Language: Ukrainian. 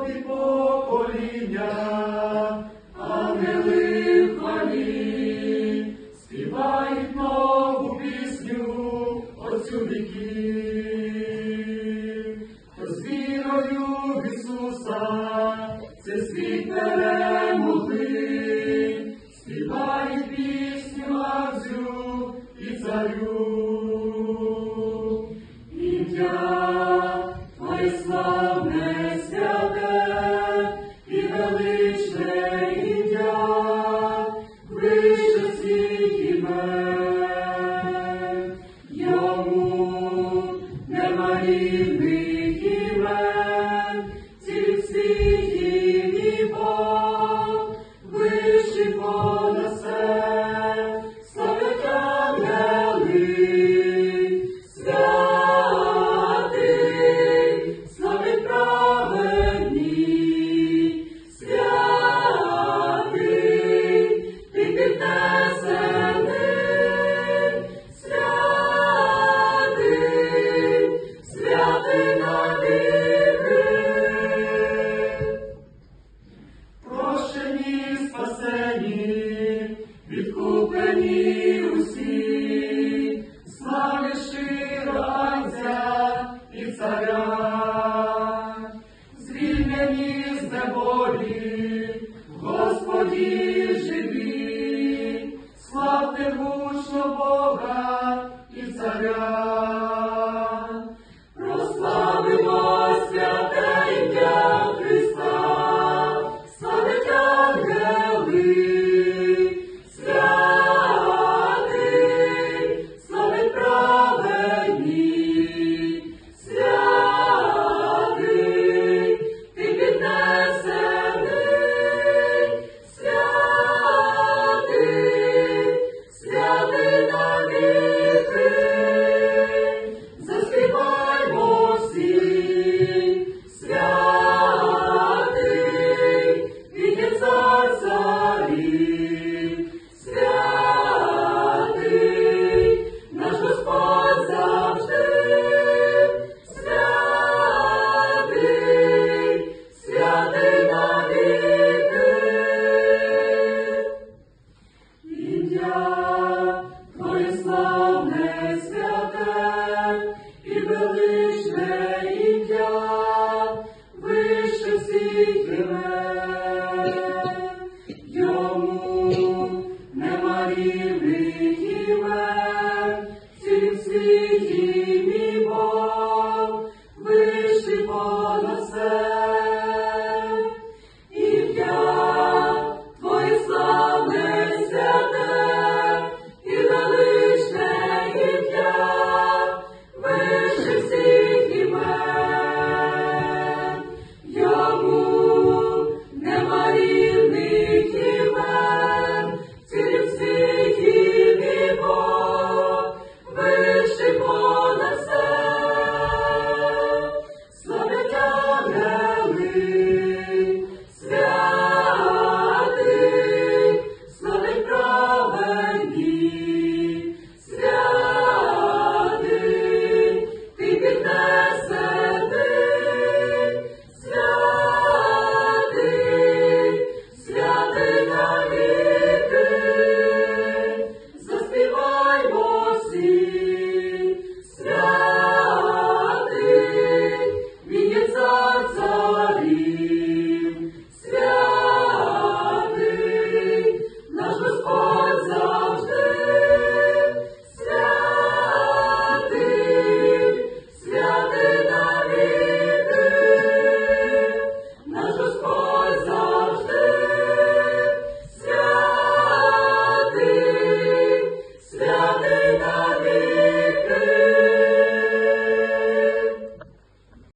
тобі покоління, ангели в хвалі, співають нову пісню Отцю віків. То з вірою в Ісуса це світ перемогли, співають пісню Отцю і Царю. Ім'я Твоє славне, святе і величне ім'я, вище всіх імен. Йому нема рівних імен, цілих світів і Бог, вищий понад все, славить ангели. Відкуплені усі, славлять щиро Отця і Царя, звільнені з неволі, Господі живі, славте гучно Бога і Царя, прославимо святе ім'я Христа, славить ангели. Твоє славне, святе і величне ім'я, вище всіх імен. Йому нема рівних імен, цілих світів і Бог, вищий понад все.